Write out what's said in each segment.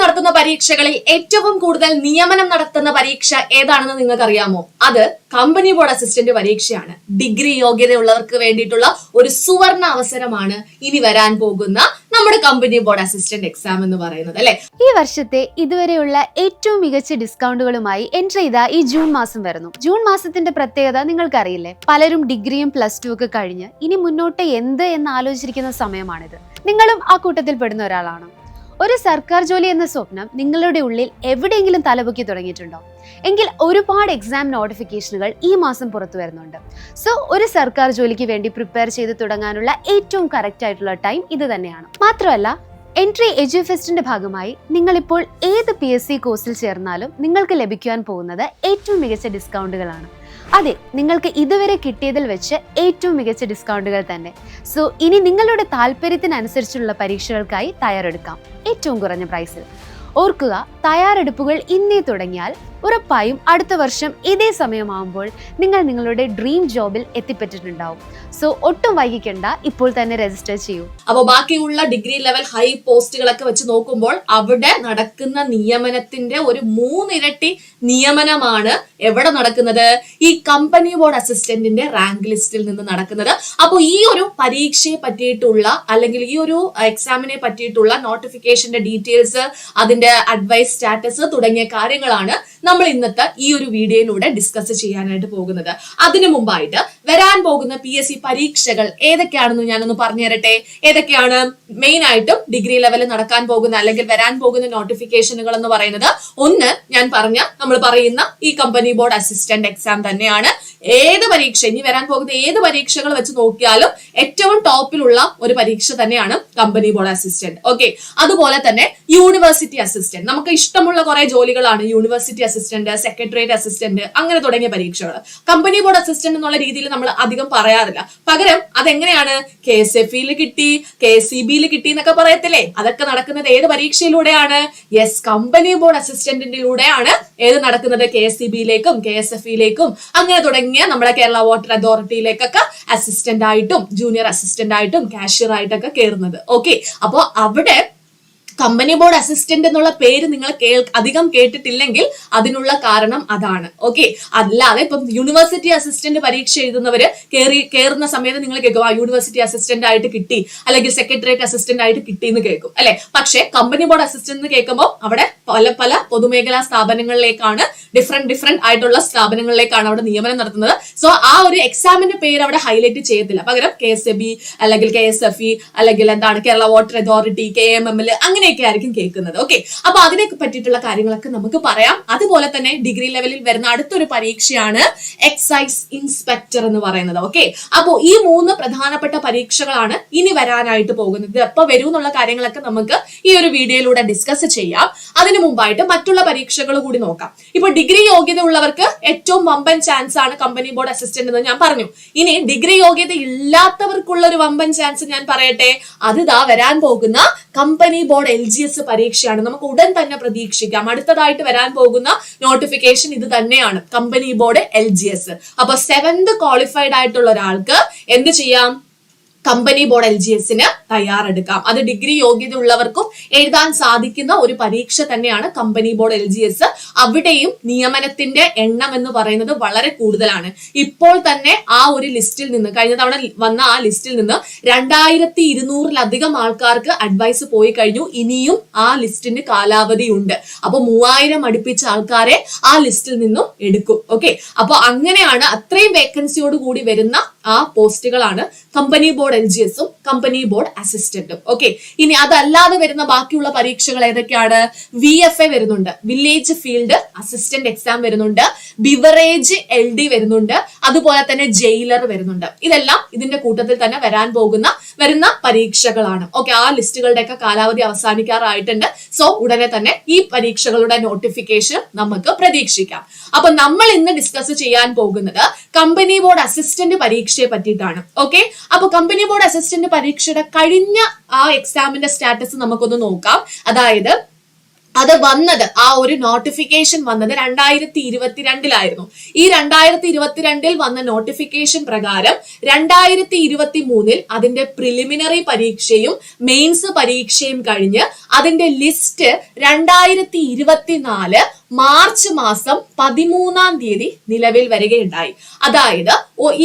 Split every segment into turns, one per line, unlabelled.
നടത്തുന്ന പരീക്ഷകളിൽ ഏറ്റവും കൂടുതൽ നിയമനം നടത്തുന്ന പരീക്ഷ ഏതാണെന്ന് നിങ്ങൾക്ക് അറിയാമോ? അത് കമ്പനി ബോർഡ് അസിസ്റ്റന്റ് പരീക്ഷയാണ്. ഡിഗ്രി യോഗ്യതയുള്ളവർക്ക് വേണ്ടിയിട്ടുള്ള ഒരു സുവർണ അവസരമാണ് ഇനി വരാൻ പോകുന്ന നമ്മുടെ കമ്പനി ബോർഡ് അസിസ്റ്റന്റ് എക്സാം എന്ന് പറയുന്നത്, അല്ലെ?
ഈ വർഷത്തെ ഇതുവരെയുള്ള ഏറ്റവും മികച്ച ഡിസ്കൗണ്ടുകളുമായി എൻട്രി ചെയ്ത ഈ ജൂൺ മാസം വരുന്നു. ജൂൺ മാസത്തിന്റെ പ്രത്യേകത നിങ്ങൾക്കറിയില്ലേ? പലരും ഡിഗ്രിയും പ്ലസ് ടു ഒക്കെ കഴിഞ്ഞ് ഇനി മുന്നോട്ട് എന്ത് എന്ന് ആലോചിച്ചിരിക്കുന്ന സമയമാണിത്. നിങ്ങളും ആ കൂട്ടത്തിൽ പെടുന്ന ഒരാളാണ്. ഒരു സർക്കാർ ജോലി എന്ന സ്വപ്നം നിങ്ങളുടെ ഉള്ളിൽ എവിടെയെങ്കിലും തലപൊക്കി തുടങ്ങിയിട്ടുണ്ടോ? എങ്കിൽ ഒരുപാട് എക്സാം നോട്ടിഫിക്കേഷനുകൾ ഈ മാസം പുറത്തു വരുന്നുണ്ട്. സോ ഒരു സർക്കാർ ജോലിക്ക് വേണ്ടി പ്രിപ്പയർ ചെയ്ത് തുടങ്ങാനുള്ള ഏറ്റവും കറക്റ്റ് ആയിട്ടുള്ള ടൈം ഇത് തന്നെയാണ്. മാത്രമല്ല, എൻട്രി എഡ്യൂഫെസ്റ്റിന്റെ ഭാഗമായി നിങ്ങളിപ്പോൾ ഏത് PSC കോഴ്സിൽ ചേർന്നാലും നിങ്ങൾക്ക് ലഭിക്കുവാൻ പോകുന്നത് ഏറ്റവും മികച്ച ഡിസ്കൗണ്ടുകളാണ്. അതെ, നിങ്ങൾക്ക് ഇതുവരെ കിട്ടിയതിൽ വെച്ച് ഏറ്റവും മികച്ച ഡിസ്കൗണ്ടുകൾ തന്നെ. സോ ഇനി നിങ്ങളുടെ താല്പര്യത്തിനനുസരിച്ചുള്ള പരീക്ഷകൾക്കായി തയ്യാറെടുക്കാം ഏറ്റവും കുറഞ്ഞ പ്രൈസിൽ. ഓർക്കുക, തയ്യാറെടുപ്പുകൾ ഇന്നേ തുടങ്ങിയാൽ ഉറപ്പായും അടുത്ത വർഷം ഇതേ സമയമാകുമ്പോൾ നിങ്ങൾ നിങ്ങളുടെ ഡ്രീം ജോബിൽ എത്തിപ്പെട്ടിട്ടുണ്ടാവും. സോ ഒട്ടും വൈകിക്കണ്ട, ഇപ്പോൾ തന്നെ രജിസ്റ്റർ ചെയ്യൂ.
അപ്പോൾ ബാക്കിയുള്ള ഡിഗ്രി ലെവൽ ഹൈ പോസ്റ്റുകളൊക്കെ വെച്ച് നോക്കുമ്പോൾ അവിടെ നടക്കുന്ന നിയമനത്തിന്റെ ഒരു 3 ഇരട്ടി നിയമനമാണ് എവിടെ നടക്കുന്നത്? ഈ കമ്പനി ബോർഡ് അസിസ്റ്റന്റിന്റെ റാങ്ക് ലിസ്റ്റിൽ നിന്ന് നടക്കുന്നത്. അപ്പോൾ ഈ ഒരു പരീക്ഷയെ പറ്റിയിട്ടുള്ള അല്ലെങ്കിൽ ഈ ഒരു എക്സാമിനെ പറ്റിയിട്ടുള്ള നോട്ടിഫിക്കേഷന്റെ ഡീറ്റെയിൽസ്, അതിന്റെ അഡ്വൈസ് സ്റ്റാറ്റസ് തുടങ്ങിയ കാര്യങ്ങളാണ് നമ്മൾ ഇന്നത്തെ ഈ ഒരു വീഡിയോയിലൂടെ ഡിസ്കസ് ചെയ്യാനായിട്ട് പോകുന്നത്. അതിനു മുമ്പായിട്ട് വരാൻ പോകുന്ന PSC പരീക്ഷകൾ ഏതൊക്കെയാണെന്ന് ഞാനൊന്ന് പറഞ്ഞു തരട്ടെ. ഏതൊക്കെയാണ്? മെയിൻ ആയിട്ടും ഡിഗ്രി ലെവലിൽ നടക്കാൻ പോകുന്ന അല്ലെങ്കിൽ വരാൻ പോകുന്ന നോട്ടിഫിക്കേഷനുകൾ എന്ന് പറയുന്നത്, ഒന്ന് ഞാൻ നമ്മൾ പറയുന്ന ഈ കമ്പനി ബോർഡ് അസിസ്റ്റന്റ് എക്സാം തന്നെയാണ്. ഏത് പരീക്ഷ, ഇനി വരാൻ പോകുന്ന ഏത് പരീക്ഷകൾ വെച്ച് നോക്കിയാലും ഏറ്റവും ടോപ്പിലുള്ള ഒരു പരീക്ഷ തന്നെയാണ് കമ്പനി ബോർഡ് അസിസ്റ്റന്റ്. ഓക്കെ, അതുപോലെ തന്നെ യൂണിവേഴ്സിറ്റി അസിസ്റ്റന്റ്. നമുക്ക് ഇഷ്ടമുള്ള കുറെ ജോലികളാണ് യൂണിവേഴ്സിറ്റി അസിസ്റ്റന്റ്, സെക്രട്ടേറിയറ്റ് അസിസ്റ്റന്റ്, അങ്ങനെ തുടങ്ങിയ പരീക്ഷകൾ. കമ്പനി ബോർഡ് അസിസ്റ്റന്റ് എന്നുള്ള രീതിയിൽ നമ്മൾ അധികം പറയാറില്ല. പകരം അതെങ്ങനെയാണ്? KSFE കിട്ടി, KCB കിട്ടി എന്നൊക്കെ പറയത്തില്ലേ? അതൊക്കെ നടക്കുന്നത് ഏത് പരീക്ഷയിലൂടെയാണ്? യെസ്, കമ്പനി ബോർഡ് അസിസ്റ്റന്റിലൂടെയാണ്. ഏത് നടക്കുന്നത്? KSCB KSFE അങ്ങനെ തുടങ്ങിയ നമ്മുടെ കേരള വാട്ടർ അതോറിറ്റിയിലേക്കൊക്കെ അസിസ്റ്റന്റ് ആയിട്ടും ജൂനിയർ അസിസ്റ്റന്റ് ആയിട്ടും കാഷ്യർ ആയിട്ടൊക്കെ കയറുന്നത്. ഓക്കെ, അപ്പോ അവിടെ കമ്പനി ബോർഡ് അസിസ്റ്റന്റ് എന്നുള്ള പേര് നിങ്ങൾ അധികം കേട്ടിട്ടില്ലെങ്കിൽ അതിനുള്ള കാരണം അതാണ്. ഓക്കെ, അല്ലാതെ ഇപ്പം യൂണിവേഴ്സിറ്റി അസിസ്റ്റന്റ് പരീക്ഷ എഴുതുന്നവര് കയറുന്ന സമയത്ത് നിങ്ങൾ കേൾക്കും യൂണിവേഴ്സിറ്റി അസിസ്റ്റന്റ് ആയിട്ട് കിട്ടി അല്ലെങ്കിൽ സെക്രട്ടേറിയറ്റ് അസിസ്റ്റന്റ് ആയിട്ട് കിട്ടി എന്ന് കേൾക്കും, അല്ലെ? പക്ഷെ കമ്പനി ബോർഡ് അസിസ്റ്റന്റ് എന്ന് കേൾക്കുമ്പോൾ അവിടെ പല പൊതുമേഖലാ സ്ഥാപനങ്ങളിലേക്കാണ്, ഡിഫറെന്റ് ആയിട്ടുള്ള സ്ഥാപനങ്ങളിലേക്കാണ് അവിടെ നിയമനം നടത്തുന്നത്. സോ ആ ഒരു എക്സാമിന്റെ പേര് അവിടെ ഹൈലൈറ്റ് ചെയ്യത്തില്ല. പകരം KSCB അല്ലെങ്കിൽ KSFE അല്ലെങ്കിൽ കേരള വാട്ടർ അതോറിറ്റി, KMML അങ്ങനെയൊക്കെ ആയിരിക്കും കേൾക്കുന്നത്. ഓക്കെ, അപ്പൊ അതിനെ പറ്റിയിട്ടുള്ള കാര്യങ്ങളൊക്കെ നമുക്ക് പറയാം. അതുപോലെ തന്നെ ഡിഗ്രി ലെവലിൽ വരുന്ന അടുത്തൊരു പരീക്ഷയാണ് എക്സൈസ് ഇൻസ്പെക്ടർ എന്ന് പറയുന്നത്. ഓക്കെ, അപ്പോ ഈ 3 പ്രധാനപ്പെട്ട പരീക്ഷകളാണ് ഇനി വരാനായിട്ട് പോകുന്നത്. എപ്പോ വരും എന്നുള്ള കാര്യങ്ങളൊക്കെ നമുക്ക് ഈ ഒരു വീഡിയോയിലൂടെ ഡിസ്കസ് ചെയ്യാം. അതിനു മുമ്പായിട്ട് മറ്റുള്ള പരീക്ഷകൾ കൂടി നോക്കാം. ഇപ്പൊ ഡിഗ്രി യോഗ്യത ഉള്ളവർക്ക് ഏറ്റവും വമ്പൻ ചാൻസ് ആണ് കമ്പനി ബോർഡ് അസിസ്റ്റന്റ് എന്ന് ഞാൻ പറഞ്ഞു. ഇനി ഡിഗ്രി യോഗ്യത ഇല്ലാത്തവർക്കുള്ള ഒരു വമ്പൻ ചാൻസ് ഞാൻ പറയട്ടെ. അത് വരാൻ പോകുന്ന കമ്പനി ബോർഡ് LGS പരീക്ഷയാണ്. നമുക്ക് ഉടൻ തന്നെ പ്രതീക്ഷിക്കാം. അടുത്തതായിട്ട് വരാൻ പോകുന്ന നോട്ടിഫിക്കേഷൻ ഇത് തന്നെയാണ്, കമ്പനി ബോർഡ് LGS. അപ്പൊ 7th ക്വാളിഫൈഡ് ആയിട്ടുള്ള ഒരാൾക്ക് എന്ത് ചെയ്യാം? കമ്പനി ബോർഡ് LGSന് തയ്യാറെടുക്കാം. അത് ഡിഗ്രി യോഗ്യത ഉള്ളവർക്കും എഴുതാൻ സാധിക്കുന്ന ഒരു പരീക്ഷ തന്നെയാണ് കമ്പനി ബോർഡ് LGS. അവിടെയും നിയമനത്തിന്റെ എണ്ണം എന്ന് പറയുന്നത് വളരെ കൂടുതലാണ്. ഇപ്പോൾ തന്നെ ആ ഒരു ലിസ്റ്റിൽ നിന്ന്, കഴിഞ്ഞ തവണ വന്ന ആ ലിസ്റ്റിൽ നിന്ന് 2200-ലധികം ആൾക്കാർക്ക് അഡ്വൈസ് പോയി കഴിഞ്ഞു. ഇനിയും ആ ലിസ്റ്റിന് കാലാവധി ഉണ്ട്. അപ്പൊ 3000 അടുപ്പിച്ച ആൾക്കാരെ ആ ലിസ്റ്റിൽ നിന്നും എടുക്കും. ഓക്കെ, അപ്പൊ അങ്ങനെയാണ്, അത്രയും വേക്കൻസിയോട് കൂടി വരുന്ന ആ പോസ്റ്റുകളാണ് കമ്പനി ബോർഡ് LGSഉം കമ്പനി ബോർഡ് അസിസ്റ്റന്റും. ഓക്കെ, ഇനി അതല്ലാതെ വരുന്ന ബാക്കിയുള്ള പരീക്ഷകൾ ഏതൊക്കെയാണ്? VFA വരുന്നുണ്ട്, വില്ലേജ് ഫീൽഡ് അസിസ്റ്റന്റ് എക്സാം വരുന്നുണ്ട്, ബിവറേജ് LD വരുന്നുണ്ട്, അതുപോലെ തന്നെ ജയിലർ വരുന്നുണ്ട്. ഇതെല്ലാം ഇതിന്റെ കൂട്ടത്തിൽ തന്നെ വരുന്ന പരീക്ഷകളാണ്. ഓക്കെ, ആ ലിസ്റ്റുകളുടെ ഒക്കെ കാലാവധി അവസാനിക്കാറായിട്ടുണ്ട്. സോ ഉടനെ തന്നെ ഈ പരീക്ഷകളുടെ നോട്ടിഫിക്കേഷൻ നമുക്ക് പ്രതീക്ഷിക്കാം. അപ്പൊ നമ്മൾ ഇന്ന് ഡിസ്കസ് ചെയ്യാൻ പോകുന്നത് കമ്പനി ബോർഡ് അസിസ്റ്റന്റ് പരീക്ഷയെ പറ്റിയിട്ടാണ്. ഓക്കെ, അപ്പൊ കമ്പനി ബോർഡ് അസിസ്റ്റന്റ് പരീക്ഷയുടെ കഴിഞ്ഞ ആ എക്സാമിന്റെ സ്റ്റാറ്റസ് നമുക്കൊന്ന് നോക്കാം. അതായത് അത് വന്നത്, ആ ഒരു നോട്ടിഫിക്കേഷൻ വന്നത് 2022 ഈ 2022 വന്ന നോട്ടിഫിക്കേഷൻ പ്രകാരം 2023 അതിന്റെ പ്രിലിമിനറി പരീക്ഷയും മെയിൻസ് പരീക്ഷയും കഴിഞ്ഞ് അതിന്റെ ലിസ്റ്റ് 2024 മാർച്ച് മാസം 13 നിലവിൽ വരികയുണ്ടായി. അതായത്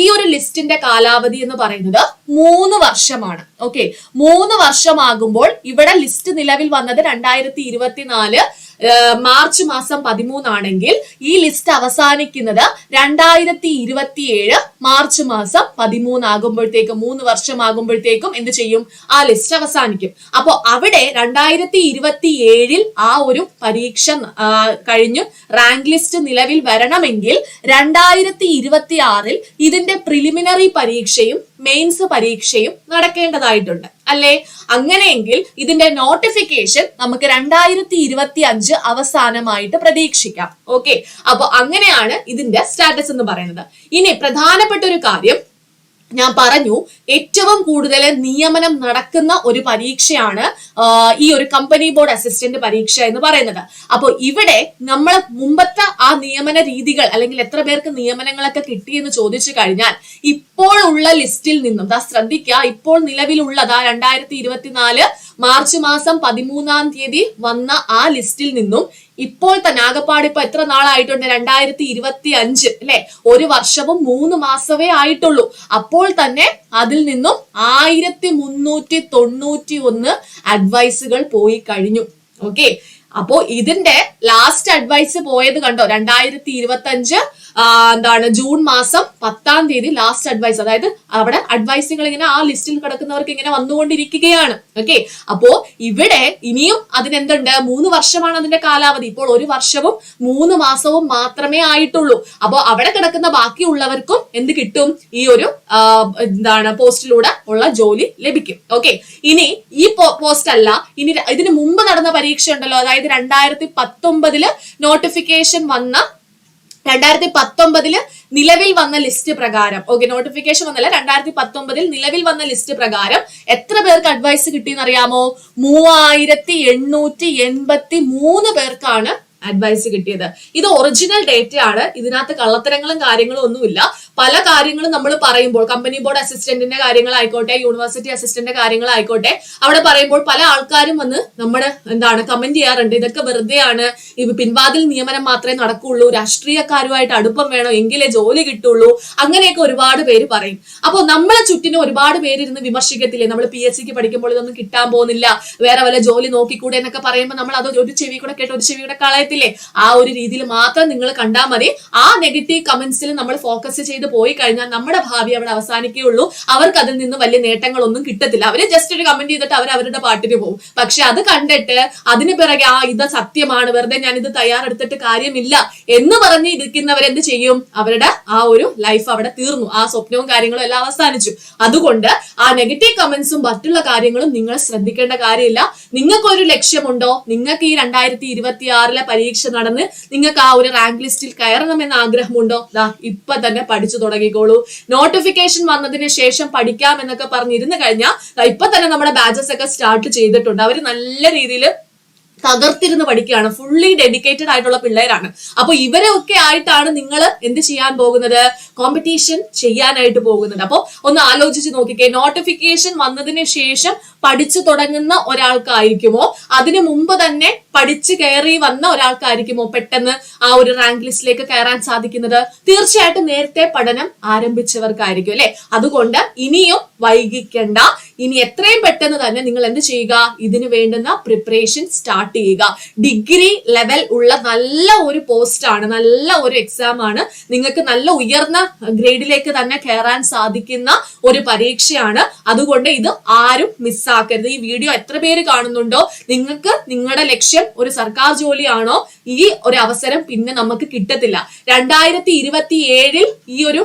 ഈ ഒരു ലിസ്റ്റിന്റെ കാലാവധി എന്ന് പറയുന്നത് 3 വർഷമാണ്. ഓക്കെ, 3 വർഷമാകുമ്പോൾ ഇവിടെ ലിസ്റ്റ് നിലവിൽ വന്നത് 2024 മാർച്ച് മാസം 13 ആണെങ്കിൽ ഈ ലിസ്റ്റ് അവസാനിക്കുന്നത് 2027 മാർച്ച് മാസം 13 ആകുമ്പോഴത്തേക്കും, 3 വർഷമാകുമ്പോഴത്തേക്കും എന്ത് ചെയ്യും, ആ ലിസ്റ്റ് അവസാനിക്കും. അപ്പോ അവിടെ 2027 ആ ഒരു പരീക്ഷ കഴിഞ്ഞു റാങ്ക് ലിസ്റ്റ് നിലവിൽ വരണമെങ്കിൽ 2026 ഇതിന്റെ പ്രിലിമിനറി പരീക്ഷയും മെയിൻസ് പരീക്ഷയും നടക്കേണ്ടതായിട്ടുണ്ട് അല്ലേ? അങ്ങനെയെങ്കിൽ ഇതിന്റെ നോട്ടിഫിക്കേഷൻ നമുക്ക് 2025 അവസാനമായിട്ട് പ്രതീക്ഷിക്കാം. ഓക്കെ, അപ്പൊ അങ്ങനെയാണ് ഇതിന്റെ സ്റ്റാറ്റസ് എന്ന് പറയുന്നത്. ഇനി പ്രധാനപ്പെട്ട ഒരു കാര്യം ഞാൻ പറഞ്ഞു, ഏറ്റവും കൂടുതൽ നിയമനം നടക്കുന്ന ഒരു പരീക്ഷയാണ് ഈ ഒരു കമ്പനി ബോർഡ് അസിസ്റ്റന്റ് പരീക്ഷ എന്ന് പറയുന്നത്. അപ്പോൾ ഇവിടെ നമ്മൾ മുമ്പത്തെ ആ നിയമന രീതികൾ അല്ലെങ്കിൽ എത്ര പേർക്ക് നിയമനങ്ങളൊക്കെ കിട്ടിയെന്ന് ചോദിച്ചു കഴിഞ്ഞാൽ ഇപ്പോൾ ഉള്ള ലിസ്റ്റിൽ നിന്നും ശ്രദ്ധിക്കുക, ഇപ്പോൾ നിലവിലുള്ളതാ 2024 മാർച്ച് മാസം 13 വന്ന ആ ലിസ്റ്റിൽ നിന്നും ഇപ്പോൾ തന്നെ ആകപ്പാട് ഇപ്പൊ എത്ര നാളായിട്ടുണ്ട്, 2025 അല്ലെ, 1 വർഷവും 3 മാസമേ ആയിട്ടുള്ളൂ. അപ്പോൾ തന്നെ അതിൽ നിന്നും 1391 അഡ്വൈസുകൾ പോയി കഴിഞ്ഞു. ഓക്കെ, അപ്പോ ഇതിന്റെ ലാസ്റ്റ് അഡ്വൈസ് പോയത് കണ്ടോ, 2025 ജൂൺ മാസം 10 ലാസ്റ്റ് അഡ്വൈസ്. അതായത് അവിടെ അഡ്വൈസുകൾ ഇങ്ങനെ ആ ലിസ്റ്റിൽ കിടക്കുന്നവർക്ക് ഇങ്ങനെ വന്നുകൊണ്ടിരിക്കുകയാണ്. ഓക്കെ, അപ്പോ ഇവിടെ ഇനിയും അതിനെന്തുണ്ട്, 3 വർഷമാണ് അതിന്റെ കാലാവധി. ഇപ്പോൾ 1 വർഷവും 3 മാസവും മാത്രമേ ആയിട്ടുള്ളൂ. അപ്പോ അവിടെ കിടക്കുന്ന ബാക്കിയുള്ളവർക്കും എന്ത് കിട്ടും, ഈ ഒരു പോസ്റ്റിലൂടെ ഉള്ള ജോലി ലഭിക്കും. ഓക്കെ, ഇനി ഈ പോസ്റ്റ് അല്ല, ഇനി ഇതിന് മുമ്പ് നടന്ന പരീക്ഷ ഉണ്ടല്ലോ, അതായത് 2019 നോട്ടിഫിക്കേഷൻ വന്ന 2019 നിലവിൽ വന്ന ലിസ്റ്റ് പ്രകാരം, ഓക്കെ, നോട്ടിഫിക്കേഷൻ വന്നല്ല, 2019 നിലവിൽ വന്ന ലിസ്റ്റ് പ്രകാരം എത്ര പേർക്ക് അഡ്വൈസ് കിട്ടിയെന്ന് അറിയാമോ? 3883 പേർക്കാണ് അഡ്വൈസ് കിട്ടിയത്. ഇത് ഒറിജിനൽ ഡേറ്റ ആണ്, ഇതിനകത്ത് കള്ളത്തരങ്ങളും കാര്യങ്ങളും ഒന്നുമില്ല. പല കാര്യങ്ങളും നമ്മൾ പറയുമ്പോൾ, കമ്പനി ബോർഡ് അസിസ്റ്റന്റിന്റെ കാര്യങ്ങളായിക്കോട്ടെ, യൂണിവേഴ്സിറ്റി അസിസ്റ്റന്റിന്റെ കാര്യങ്ങളായിക്കോട്ടെ, അവിടെ പറയുമ്പോൾ പല ആൾക്കാരും വന്ന് നമ്മുടെ കമന്റ് ചെയ്യാറുണ്ട്, ഇതൊക്കെ വെറുതെയാണ്, ഇത് പിൻവാതിൽ നിയമനം മാത്രമേ നടക്കുള്ളൂ, രാഷ്ട്രീയക്കാരുമായിട്ട് അടുപ്പം വേണം എങ്കിലേ ജോലി കിട്ടുള്ളൂ, അങ്ങനെയൊക്കെ ഒരുപാട് പേര് പറയും. അപ്പൊ നമ്മളെ ചുറ്റിനും ഒരുപാട് പേര് ഇരുന്ന് വിമർശിക്കത്തില്ലേ, നമ്മൾ PSC പഠിക്കുമ്പോൾ ഇതൊന്നും കിട്ടാൻ പോകുന്നില്ല, വേറെ വല്ല ജോലി നോക്കിക്കൂടെ എന്നൊക്കെ പറയുമ്പോൾ നമ്മൾ അത് ഒരു ചെവി കൂടെ കേട്ട് ഒരു ചെവി കൂടെ കളയത്തില്ലേ? ആ ഒരു രീതിയിൽ മാത്രം നിങ്ങൾ കണ്ടാൽ മതി. ആ നെഗറ്റീവ് കമന്റ്സിൽ നമ്മൾ ഫോക്കസ് ചെയ്ത് പോയി കഴിഞ്ഞാൽ നമ്മുടെ ഭാവി അവിടെ അവസാനിക്കുകയുള്ളൂ. അവർക്ക് അതിൽ നിന്ന് വലിയ നേട്ടങ്ങളൊന്നും കിട്ടത്തില്ല. അവര് ജസ്റ്റ് ഒരു കമന്റ് ചെയ്തിട്ട് അവർ അവരുടെ പാട്ടിന് പോകും. പക്ഷെ അത് കണ്ടിട്ട് അതിന് പിറകെ ഇത് സത്യമാണ്, വെറുതെ ഞാൻ ഇത് തയ്യാറെടുത്തിട്ട് കാര്യമില്ല എന്ന് പറഞ്ഞ് ഇരിക്കുന്നവരെന്ത് ചെയ്യും, അവരുടെ ആ ഒരു ലൈഫ് അവിടെ തീർന്നു, ആ സ്വപ്നവും കാര്യങ്ങളും എല്ലാം അവസാനിച്ചു. അതുകൊണ്ട് ആ നെഗറ്റീവ് കമന്റ്സും മറ്റുള്ള കാര്യങ്ങളും നിങ്ങൾ ശ്രദ്ധിക്കേണ്ട കാര്യമില്ല. നിങ്ങൾക്കൊരു ലക്ഷ്യമുണ്ടോ, നിങ്ങൾക്ക് ഈ 2026 പരീക്ഷ നടന്ന് നിങ്ങൾക്ക് ആ ഒരു റാങ്ക് ലിസ്റ്റിൽ കയറണമെന്ന് ആഗ്രഹമുണ്ടോ, ഇപ്പൊ തന്നെ പഠിച്ചു തുടങ്ങിക്കോളൂ. നോട്ടിഫിക്കേഷൻ വന്നതിന് ശേഷം പഠിക്കാം എന്നൊക്കെ പറഞ്ഞിരുന്നു കഴിഞ്ഞാൽ ഇപ്പൊ തന്നെ നമ്മുടെ ബാച്ചസ് ഒക്കെ സ്റ്റാർട്ട് ചെയ്തിട്ടുണ്ട്. അവര് നല്ല രീതിയിൽ തകർത്തിരുന്ന് പഠിക്കുകയാണ്, ഫുള്ളി ഡെഡിക്കേറ്റഡ് ആയിട്ടുള്ള പിള്ളേരാണ്. അപ്പൊ ഇവരൊക്കെ ആയിട്ടാണ് നിങ്ങൾ എന്ത് ചെയ്യാൻ പോകുന്നത്, കോമ്പറ്റീഷൻ ചെയ്യാനായിട്ട് പോകുന്നത്. അപ്പൊ ഒന്ന് ആലോചിച്ച് നോക്കിക്കേ, നോട്ടിഫിക്കേഷൻ വന്നതിന് ശേഷം പഠിച്ചു തുടങ്ങുന്ന ഒരാൾക്കായിരിക്കുമോ, അതിനു മുമ്പ് തന്നെ പഠിച്ചു കയറി വന്ന ഒരാൾക്കായിരിക്കുമോ പെട്ടെന്ന് ആ ഒരു റാങ്ക് ലിസ്റ്റിലേക്ക് കയറാൻ സാധിക്കുന്നത്? തീർച്ചയായിട്ടും നേരത്തെ പഠനം ആരംഭിച്ചവർക്കായിരിക്കും അല്ലെ. അതുകൊണ്ട് ഇനിയും വൈകിക്കണ്ട, ഇനി എത്രയും പെട്ടെന്ന് തന്നെ നിങ്ങൾ എന്ത് ചെയ്യുക, ഇതിനു വേണ്ടുന്ന പ്രിപ്പറേഷൻ സ്റ്റാർട്ട് ചെയ്യുക. ഡിഗ്രി ലെവൽ ഉള്ള നല്ല ഒരു പോസ്റ്റ് ആണ്, നല്ല ഒരു എക്സാം ആണ്, നിങ്ങൾക്ക് നല്ല ഉയർന്ന ഗ്രേഡിലേക്ക് തന്നെ കയറാൻ സാധിക്കുന്ന ഒരു പരീക്ഷയാണ്. അതുകൊണ്ട് ഇത് ആരും മിസ്സാക്കരുത്. ഈ വീഡിയോ എത്ര പേര് കാണുന്നുണ്ടോ, നിങ്ങൾക്ക് നിങ്ങളുടെ ലക്ഷ്യം ഒരു സർക്കാർ ജോലിയാണോ, ഈ ഒരു അവസരം പിന്നെ നമുക്ക് കിട്ടത്തില്ല. 2027 ഈ ഒരു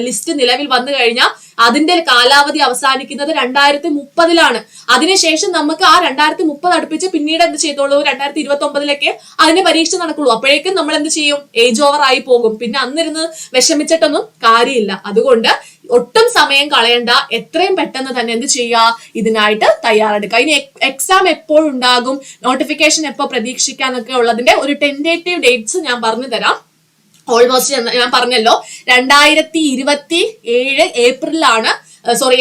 ലിസ്റ്റ് നിലവിൽ വന്നു കഴിഞ്ഞാൽ അതിന്റെ കാലാവധി അവസാനിക്കുന്നത് 2030 അതിനുശേഷം നമുക്ക് ആ 2030 അടുപ്പിച്ച് പിന്നീട് എന്ത് ചെയ്തോളൂ, 2029 അതിന്റെ പരീക്ഷ നടക്കുള്ളൂ. അപ്പോഴേക്കും നമ്മൾ എന്ത് ചെയ്യും, ഏജ് ഓവർ ആയി പോകും. പിന്നെ അന്നിരുന്ന് വിഷമിച്ചിട്ടൊന്നും കാര്യമില്ല. അതുകൊണ്ട് ഒട്ടും സമയം കളയണ്ട, എത്രയും പെട്ടെന്ന് തന്നെ എന്ത് ചെയ്യുക, ഇതിനായിട്ട് തയ്യാറെടുക്കുക. ഇനി എക്സാം എപ്പോഴുണ്ടാകും, നോട്ടിഫിക്കേഷൻ എപ്പോൾ പ്രതീക്ഷിക്കാന്നൊക്കെ ഉള്ളതിന്റെ ഒരു ടെന്റേറ്റീവ് ഡേറ്റ്സ് ഞാൻ പറഞ്ഞു തരാം. ഓൾമോസ്റ്റ് ഞാൻ പറഞ്ഞല്ലോ 2027 ഏപ്രിലാണ്,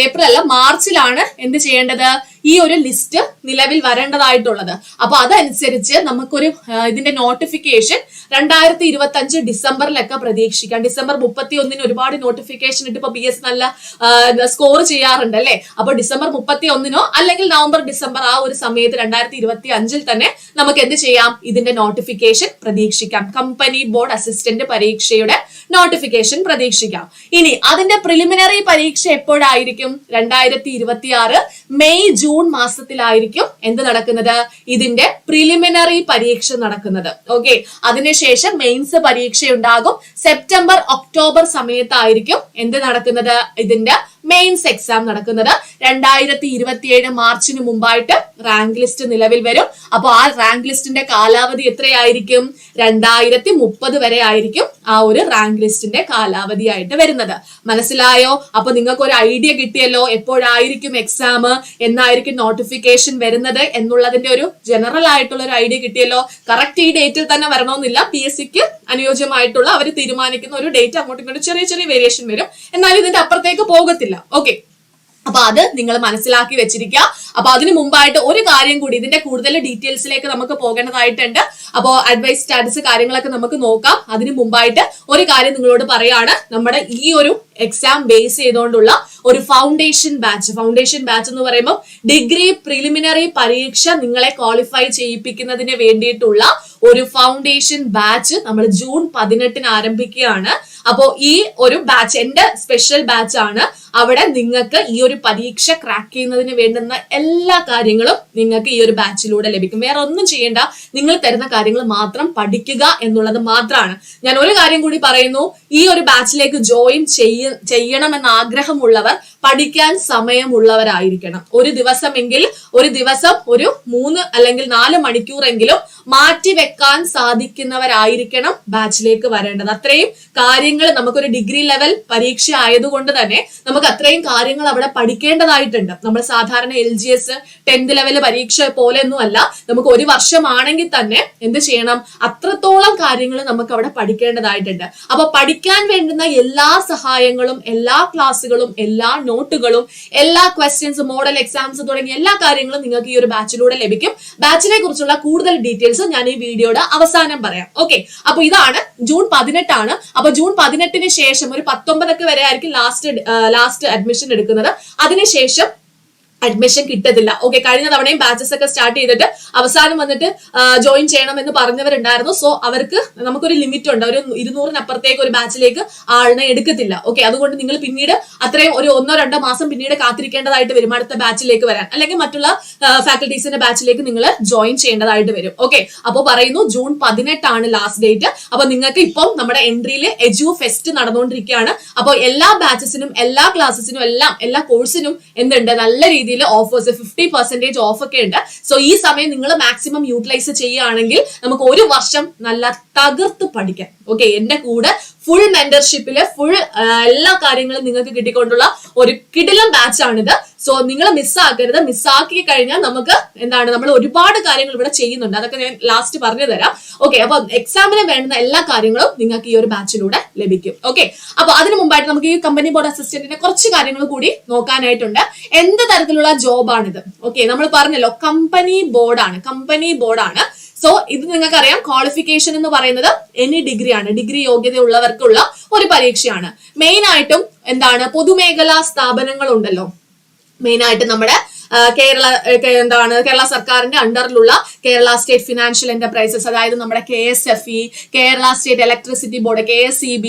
ഏപ്രിൽ അല്ല മാർച്ചിലാണ് എന്ത് ചെയ്യേണ്ടത്, ഈ ഒരു ലിസ്റ്റ് നിലവിൽ വരേണ്ടതായിട്ടുള്ളത്. അപ്പൊ അതനുസരിച്ച് നമുക്കൊരു ഇതിന്റെ നോട്ടിഫിക്കേഷൻ 2025 ഡിസംബറിലൊക്കെ പ്രതീക്ഷിക്കാം. ഡിസംബർ 31 ഒരുപാട് നോട്ടിഫിക്കേഷൻ ഇട്ട് ഇപ്പൊ BS നല്ല സ്കോർ ചെയ്യാറുണ്ട് അല്ലെ. അപ്പൊ ഡിസംബർ 31 അല്ലെങ്കിൽ നവംബർ ഡിസംബർ ആ ഒരു സമയത്ത് 2025 തന്നെ നമുക്ക് എന്ത് ചെയ്യാം, ഇതിന്റെ നോട്ടിഫിക്കേഷൻ പ്രതീക്ഷിക്കാം. കമ്പനി ബോർഡ് അസിസ്റ്റന്റ് പരീക്ഷയുടെ നോട്ടിഫിക്കേഷൻ പ്രതീക്ഷിക്കാം. ഇനി അതിന്റെ പ്രിലിമിനറി പരീക്ഷ എപ്പോഴായിരിക്കും, 2026 മെയ് ജൂൺ മാസത്തിലായിരിക്കും എന്ത് നടക്കുന്നത്, ഇതിന്റെ പ്രിലിമിനറി പരീക്ഷ നടക്കുന്നത്. ഓക്കെ, അതിനുശേഷം മെയിൻസ് പരീക്ഷ ഉണ്ടാകും. സെപ്റ്റംബർ ഒക്ടോബർ സമയത്തായിരിക്കും എന്ത് നടക്കുന്നത്, ഇതിന്റെ മെയിൻസ് എക്സാം നടക്കുന്നത്. 2027 മാർച്ചിന് മുമ്പായിട്ട് റാങ്ക് ലിസ്റ്റ് നിലവിൽ വരും. അപ്പൊ ആ റാങ്ക് ലിസ്റ്റിന്റെ കാലാവധി എത്രയായിരിക്കും, 2030 വരെ ആയിരിക്കും ആ ഒരു റാങ്ക് ലിസ്റ്റിന്റെ കാലാവധി ആയിട്ട് വരുന്നത്. മനസ്സിലായോ? അപ്പൊ നിങ്ങൾക്ക് ഒരു ഐഡിയ കിട്ടിയല്ലോ എപ്പോഴായിരിക്കും എക്സാം, എന്നായിരിക്കും നോട്ടിഫിക്കേഷൻ വരുന്നത് എന്നുള്ളതിന്റെ ഒരു ജനറൽ ആയിട്ടുള്ള ഒരു ഐഡിയ കിട്ടിയല്ലോ. കറക്റ്റ് ഈ ഡേറ്റിൽ തന്നെ വരണമെന്നില്ല, PSCക്ക് അനുയോജ്യമായിട്ടുള്ള അവർ തീരുമാനിക്കുന്ന ഒരു ഡേറ്റ് അങ്ങോട്ടും ഇങ്ങോട്ടും ചെറിയ ചെറിയ വേരിയേഷൻ വരും, എന്നാൽ ഇതിന്റെ അപ്പുറത്തേക്ക് പോകത്തില്ല. ഓക്കെ, അപ്പൊ അത് നിങ്ങൾ മനസ്സിലാക്കി വെച്ചിരിക്കുക. അപ്പൊ അതിന് മുമ്പായിട്ട് ഒരു കാര്യം കൂടി, ഇതിന്റെ കൂടുതൽ ഡീറ്റെയിൽസിലേക്ക് നമുക്ക് പോകേണ്ടതായിട്ടുണ്ട്. അപ്പോ അഡ്വൈസ് സ്റ്റാറ്റസ് കാര്യങ്ങളൊക്കെ നമുക്ക് നോക്കാം. അതിന് മുമ്പായിട്ട് ഒരു കാര്യം നിങ്ങളോട് പറയാണ്, നമ്മുടെ ഈ ഒരു എക്സാം ബേസ് ചെയ്തുകൊണ്ടുള്ള ഒരു ഫൗണ്ടേഷൻ ബാച്ച് എന്ന് പറയുമ്പോൾ ഡിഗ്രി പ്രിലിമിനറി പരീക്ഷ നിങ്ങളെ ക്വാളിഫൈ ചെയ്യിപ്പിക്കുന്നതിന് വേണ്ടിയിട്ടുള്ള ഒരു ഫൗണ്ടേഷൻ ബാച്ച് നമ്മൾ ജൂൺ 18 ആരംഭിക്കുകയാണ്. അപ്പോ ഈ ഒരു ബാച്ച് എന്റെ സ്പെഷ്യൽ ബാച്ച് ആണ്. അവിടെ നിങ്ങൾക്ക് ഈ ഒരു പരീക്ഷ ക്രാക്ക് ചെയ്യുന്നതിന് വേണ്ടുന്ന എല്ലാ കാര്യങ്ങളും നിങ്ങൾക്ക് ഈ ഒരു ബാച്ചിലൂടെ ലഭിക്കും. വേറെ ഒന്നും ചെയ്യേണ്ട, നിങ്ങൾ തരുന്ന കാര്യങ്ങൾ മാത്രം പഠിക്കുക എന്നുള്ളത് മാത്രമാണ്. ഞാൻ ഒരു കാര്യം കൂടി പറയുന്നു, ഈ ഒരു ബാച്ചിലേക്ക് ജോയിൻ ചെയ്യണമെന്ന് ആഗ്രഹമുള്ളവർ പഠിക്കാൻ സമയമുള്ളവരായിരിക്കണം. ഒരു ദിവസം ഒരു 3 അല്ലെങ്കിൽ 4 മണിക്കൂറെങ്കിലും മാറ്റിവെക്കാൻ സാധിക്കുന്നവരായിരിക്കണം ബാച്ചിലേക്ക് വരേണ്ടത്. അത്രയും കാര്യങ്ങൾ നമുക്കൊരു ഡിഗ്രി ലെവൽ പരീക്ഷ ആയതുകൊണ്ട് തന്നെ നമുക്ക് അത്രയും കാര്യങ്ങൾ അവിടെ പഠിക്കേണ്ടതായിട്ടുണ്ട്. നമ്മൾ സാധാരണ LGS 10th ലെവൽ പരീക്ഷ പോലെയൊന്നും അല്ല. നമുക്ക് ഒരു വർഷമാണെങ്കിൽ തന്നെ എന്ത് ചെയ്യണം, അത്രത്തോളം കാര്യങ്ങൾ നമുക്ക് അവിടെ പഠിക്കേണ്ടതായിട്ടുണ്ട്. അപ്പൊ പഠിക്കാൻ വേണ്ടുന്ന എല്ലാ സഹായങ്ങളും, എല്ലാ ക്ലാസ്സുകളും, എല്ലാ നോട്ടുകളും, എല്ലാ ക്വസ്റ്റ്യൻസ്, മോഡൽ എക്സാംസ് തുടങ്ങിയ എല്ലാ കാര്യങ്ങളും നിങ്ങൾക്ക് ഈ ഒരു ബാച്ചിലൂടെ ലഭിക്കും. ബാച്ചിനെ കുറിച്ചുള്ള കൂടുതൽ ഡീറ്റെയിൽസ് ഞാൻ ഈ വീഡിയോയുടെ അവസാനം പറയാം. ഓക്കെ, അപ്പൊ ഇതാണ് ജൂൺ 18 ആണ്. അപ്പൊ ജൂൺ 18 ശേഷം ഒരു 19 വരെ ആയിരിക്കും ലാസ്റ്റ് അഡ്മിഷൻ എടുക്കുന്നത്. അതിനുശേഷം അഡ്മിഷൻ കിട്ടത്തില്ല. ഓക്കെ, കഴിഞ്ഞ തവണയും ബാച്ചസ് ഒക്കെ സ്റ്റാർട്ട് ചെയ്തിട്ട് അവസാനം വന്നിട്ട് ജോയിൻ ചെയ്യണമെന്ന് പറഞ്ഞവരുണ്ടായിരുന്നു. സോ അവർക്ക് നമുക്കൊരു ലിമിറ്റ് ഉണ്ട്, ഒരു 200-നപ്പുറത്തേക്ക് ഒരു ബാച്ചിലേക്ക് ആളിനെ എടുക്കത്തില്ല. ഓക്കെ, അതുകൊണ്ട് നിങ്ങൾ പിന്നീട് അത്രയും ഒരു 1-2 മാസം പിന്നീട് കാത്തിരിക്കേണ്ടതായിട്ട് വരും അടുത്ത ബാച്ചിലേക്ക് വരാൻ, അല്ലെങ്കിൽ മറ്റുള്ള ഫാക്കൽറ്റീസിന്റെ ബാച്ചിലേക്ക് നിങ്ങൾ ജോയിൻ ചെയ്യേണ്ടതായിട്ട് വരും. ഓക്കെ, അപ്പോൾ പറയുന്നു ജൂൺ 18 ആണ് ലാസ്റ്റ് ഡേറ്റ്. അപ്പൊ നിങ്ങൾക്ക് ഇപ്പം നമ്മുടെ എൻട്രിയിൽ എജു ഫെസ്റ്റ് നടന്നുകൊണ്ടിരിക്കുകയാണ്. അപ്പോൾ എല്ലാ ബാച്ചസിനും, എല്ലാ ക്ലാസ്സസിനും, എല്ലാ കോഴ്സിനും എന്തുണ്ട്, നല്ല രീതിയിൽ ഓഫേഴ്സ് 50% ഓഫ് ഒക്കെ ഉണ്ട്. സോ ഈ സമയം നിങ്ങൾ മാക്സിമം യൂട്ടിലൈസ് ചെയ്യുകയാണെങ്കിൽ നമുക്ക് ഒരു വർഷം നല്ല തകർത്ത് പഠിക്കാം. ഓക്കെ, എന്റെ കൂടെ ഫുൾ മെന്റർഷിപ്പില് എല്ലാ കാര്യങ്ങളും നിങ്ങൾക്ക് കിട്ടിക്കൊണ്ടുള്ള ഒരു കിടിലം ബാച്ച് ആണിത്. സോ നിങ്ങൾ മിസ്സാക്കരുത്. മിസ്സാക്കി കഴിഞ്ഞാൽ നമുക്ക് നമ്മൾ ഒരുപാട് കാര്യങ്ങൾ ഇവിടെ ചെയ്യുന്നുണ്ട്, അതൊക്കെ ഞാൻ ലാസ്റ്റ് പറഞ്ഞു തരാം. ഓക്കെ, അപ്പൊ എക്സാമിന് വേണ്ടുന്ന എല്ലാ കാര്യങ്ങളും നിങ്ങൾക്ക് ഈ ഒരു ബാച്ചിലൂടെ ലഭിക്കും. ഓക്കെ, അപ്പൊ അതിന് മുമ്പായിട്ട് നമുക്ക് ഈ കമ്പനി ബോർഡ് അസിസ്റ്റന്റിന്റെ കുറച്ച് കാര്യങ്ങൾ കൂടി നോക്കാനായിട്ടുണ്ട്. എന്ത് തരത്തിലുള്ള ജോബാണിത്? ഓക്കെ, നമ്മൾ പറഞ്ഞല്ലോ കമ്പനി ബോർഡാണ്. സോ ഇത് നിങ്ങൾക്കറിയാം, ക്വാളിഫിക്കേഷൻ എന്ന് പറയുന്നത് എനി ഡിഗ്രി ആണ്. ഡിഗ്രി യോഗ്യത ഉള്ളവർക്കുള്ള ഒരു പരീക്ഷയാണ്. മെയിൻ ആയിട്ടും പൊതുമേഖലാ സ്ഥാപനങ്ങൾ ഉണ്ടല്ലോ, മെയിൻ ആയിട്ട് നമ്മുടെ കേരള സർക്കാരിന്റെ അണ്ടറിലുള്ള കേരള സ്റ്റേറ്റ് ഫിനാൻഷ്യൽ എന്റർപ്രൈസസ്, അതായത് നമ്മുടെ KSFE, Kerala state electricity board, KSEB,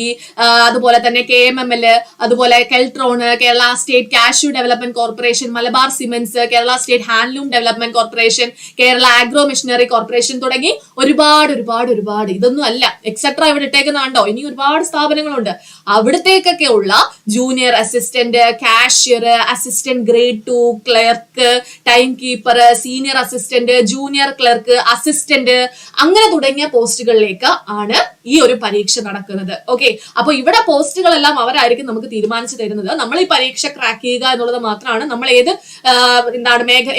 അതുപോലെ തന്നെ KMML, അതുപോലെ Keltron, Kerala state cashew development corporation, Malabar cements, Kerala state handloom development corporation, Kerala agro machinery corporation തുടങ്ങി ഒരുപാട് ഇതൊന്നും അല്ല എക്സെട്ര ഇവിടെ ഇട്ടേക്കുന്നുണ്ടോ, ഇനി ഒരുപാട് സ്ഥാപനങ്ങളുണ്ട്. അവിടത്തേക്കൊക്കെ ഉള്ള junior assistant, cashier, assistant grade 2, clerk, time keeper, senior assistant, junior clerk, assistant, അങ്ങനെ തുടങ്ങിയ പോസ്റ്റുകളിലേക്ക് ആണ് ഈ ഒരു പരീക്ഷ നടക്കുന്നത്. ഓക്കെ, അപ്പൊ ഇവിടെ പോസ്റ്റുകളെല്ലാം അവരായിരിക്കും നമുക്ക് തീരുമാനിച്ചു തരുന്നത്. നമ്മൾ ഈ പരീക്ഷ ക്രാക്ക് ചെയ്യുക എന്നുള്ളത് മാത്രമാണ്. നമ്മൾ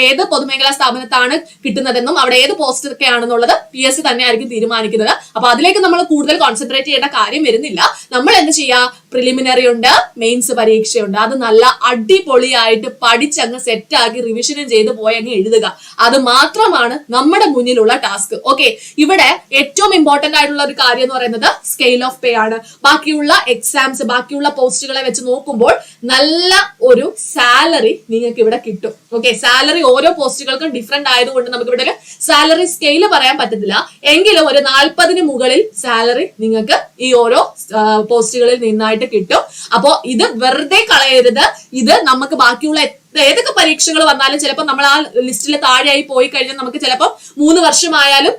ഏത് പൊതുമേഖലാ സ്ഥാപനത്താണ് കിട്ടുന്നതെന്നും അവിടെ ഏത് പോസ്റ്റ് ഒക്കെ ആണെന്നുള്ളത് PSC തന്നെ ആയിരിക്കും തീരുമാനിക്കുന്നത്. അപ്പൊ അതിലേക്ക് നമ്മൾ കൂടുതൽ കോൺസെൻട്രേറ്റ് ചെയ്യേണ്ട കാര്യം വരുന്നില്ല. നമ്മൾ എന്ത് ചെയ്യാ, പ്രിലിമിനറി ഉണ്ട്, മെയിൻസ് പരീക്ഷയുണ്ട്, അത് നല്ല അടിപൊളിയായിട്ട് പഠിച്ചങ്ങ് സെറ്റാക്കി റിവിഷനും ചെയ്ത് പോയി അങ്ങ് എഴുതുക. അത് മാത്രമാണ് നമ്മുടെ മുന്നിലുള്ള ടാസ്ക്. ഓക്കെ, ഇവിടെ ഏറ്റവും ഇമ്പോർട്ടന്റ് ആയിട്ടുള്ള ഒരു കാര്യം എന്ന് പറയുന്നത് സ്കെയിൽ ഓഫ് പേ ആണ്. ബാക്കിയുള്ള എക്സാംസ്, ബാക്കിയുള്ള പോസ്റ്റുകളെ വെച്ച് നോക്കുമ്പോൾ നല്ല ഒരു സാലറി നിങ്ങൾക്ക് ഇവിടെ കിട്ടും. ഓക്കെ, സാലറി ഓരോ പോസ്റ്റുകൾക്കും ഡിഫറെന്റ് ആയതുകൊണ്ട് നമുക്ക് ഇവിടെ ഒരു സാലറി സ്കെയിൽ പറയാൻ പറ്റത്തില്ല. എങ്കിലും ഒരു 40-ന് മുകളിൽ സാലറി നിങ്ങൾക്ക് ഈ ഓരോ പോസ്റ്റുകളിൽ നിന്നായിട്ട് കിട്ടും. അപ്പോ ഇത് വെറുതെ കളയരുത്. ഇത് നമുക്ക് ബാക്കിയുള്ള ഏതൊക്കെ പരീക്ഷകൾ വന്നാലും ചിലപ്പോൾ നമ്മൾ ആ ലിസ്റ്റിൽ താഴെയായി പോയി കഴിഞ്ഞാൽ നമുക്ക് ചിലപ്പോൾ 3 വർഷമായാലും